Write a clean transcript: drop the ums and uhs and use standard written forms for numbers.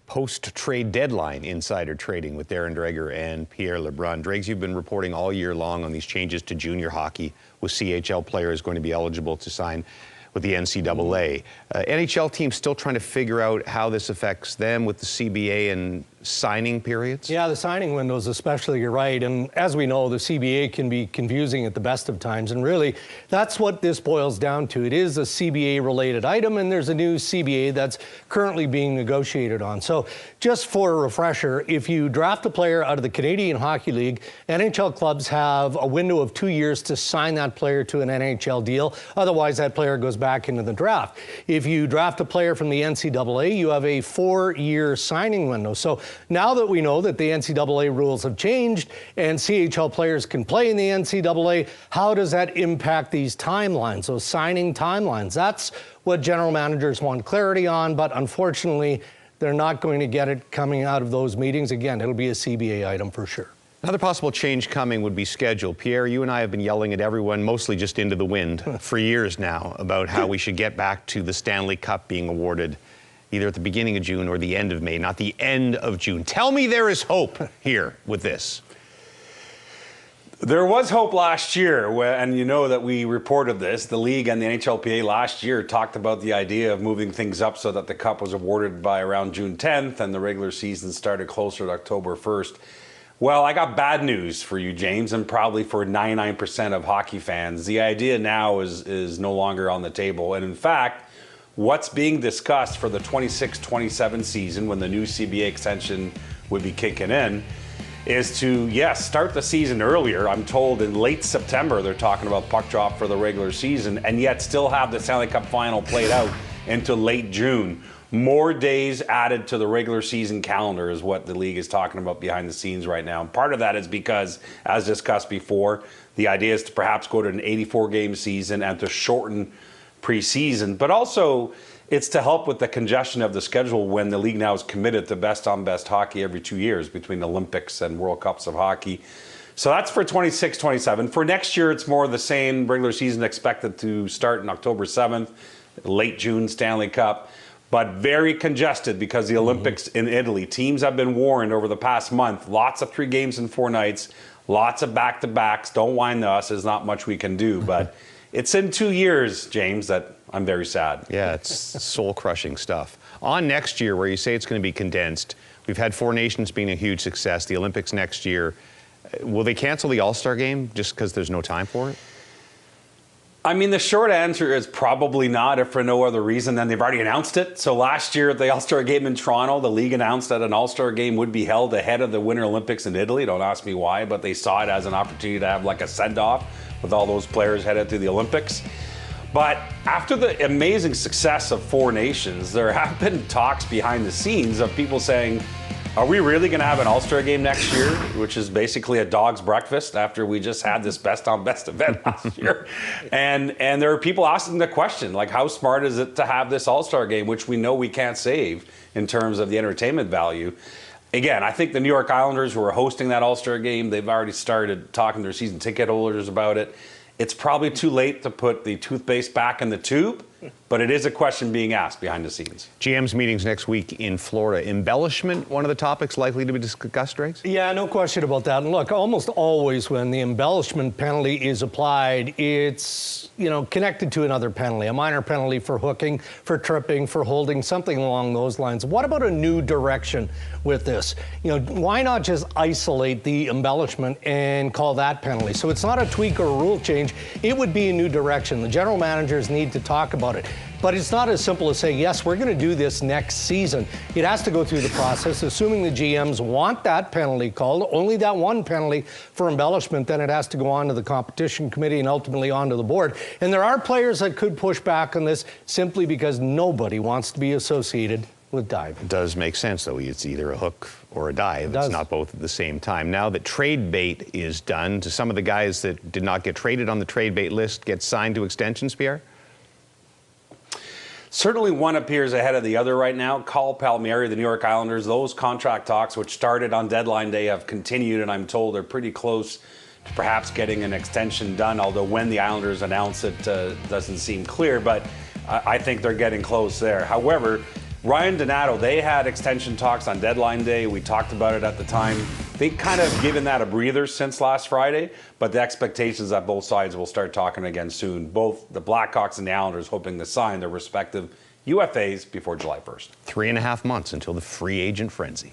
Post-trade deadline insider trading with Darren Dreger and Pierre Lebrun. Dregs, you've been reporting all year long on these changes to junior hockey, with CHL players going to be eligible to sign with the NCAA. NHL teams still trying to figure out how this affects them with the CBA and signing periods? Yeah, the signing windows especially, you're right. And as we know, the CBA can be confusing at the best of times. And really, that's what this boils down to. It is a CBA-related item, and there's a new CBA that's currently being negotiated on. So just for a refresher, if you draft a player out of the Canadian Hockey League, NHL clubs have a window of 2 years to sign that player to an NHL deal. Otherwise, that player goes back into the draft. If you draft a player from the NCAA, you have a 4-year signing window. So now that we know that the NCAA rules have changed and CHL players can play in the NCAA, how does that impact these timelines, those signing timelines? That's what general managers want clarity on, but unfortunately, they're not going to get it coming out of those meetings. Again, it'll be a CBA item for sure. Another possible change coming would be schedule. Pierre, you and I have been yelling at everyone, mostly just into the wind, for years now, about how we should get back to the Stanley Cup being awarded either at the beginning of June or the end of May, not the end of June. Tell me there is hope here with this. There was hope last year, and you know that we reported this. The league and the NHLPA last year talked about the idea of moving things up so that the Cup was awarded by around June 10th and the regular season started closer to October 1st. Well, I got bad news for you, James, and probably for 99% of hockey fans. The idea now is no longer on the table. And in fact, what's being discussed for the 26-27 season, when the new CBA extension would be kicking in, is to, yes, start the season earlier. I'm told in late September they're talking about puck drop for the regular season, and yet still have the Stanley Cup final played out into late June. More days added to the regular season calendar is what the league is talking about behind the scenes right now. And part of that is because, as discussed before, the idea is to perhaps go to an 84-game season and to shorten preseason, but also it's to help with the congestion of the schedule when the league now is committed to best-on-best hockey every 2 years between Olympics and World Cups of hockey. So that's for 26-27. For next year, it's more the same. Regular season expected to start on October 7th, late June Stanley Cup, but very congested because the Olympics in Italy. Teams have been warned over the past month. Lots of 3 games in 4 nights, lots of back-to-backs. Don't whine to us. There's not much we can do, but it's in 2 years, James, that I'm very sad. Yeah, it's soul-crushing stuff. On next year, where you say it's going to be condensed, we've had 4 Nations being a huge success, the Olympics next year. Will they cancel the All-Star game just because there's no time for it? I mean, the short answer is probably not, if for no other reason than they've already announced it. So last year at the All-Star game in Toronto, the league announced that an All-Star game would be held ahead of the Winter Olympics in Italy. Don't ask me why, but they saw it as an opportunity to have like a send-off with all those players headed to the Olympics. But after the amazing success of 4 Nations, there have been talks behind the scenes of people saying, are we really going to have an All-Star game next year, which is basically a dog's breakfast after we just had this best-on-best event last year? And there are people asking the question, like, how smart is it to have this All-Star game, which we know we can't save in terms of the entertainment value? Again, I think the New York Islanders, who are hosting that All-Star game, they've already started talking to their season ticket holders about it. It's probably too late to put the toothpaste back in the tube, but it is a question being asked behind the scenes. GM's meetings next week in Florida. Embellishment, one of the topics likely to be discussed, Dregs? Yeah, no question about that. And look, almost always when the embellishment penalty is applied, it's, connected to another penalty, a minor penalty for hooking, for tripping, for holding, something along those lines. What about a new direction with this? Why not just isolate the embellishment and call that penalty? So it's not a tweak or a rule change. It would be a new direction. The general managers need to talk about it. But it's not as simple as saying, yes, we're going to do this next season. It has to go through the process. Assuming the GMs want that penalty called, only that one penalty for embellishment, then it has to go on to the competition committee and ultimately onto the board. And there are players that could push back on this simply because nobody wants to be associated with diving. It does make sense, though. It's either a hook or a dive. It's not both at the same time. Now that trade bait is done, do some of the guys that did not get traded on the trade bait list get signed to extensions, Pierre? Certainly one appears ahead of the other right now. Carl Palmieri, the New York Islanders, those contract talks, which started on deadline day, have continued, and I'm told they're pretty close to perhaps getting an extension done, although when the Islanders announce it doesn't seem clear. But I think they're getting close there. However, Ryan Donato, they had extension talks on deadline day. We talked about it at the time. They kind of given that a breather since last Friday, but the expectations that both sides will start talking again soon. Both the Blackhawks and the Islanders hoping to sign their respective UFAs before July 1st. 3.5 months until the free agent frenzy.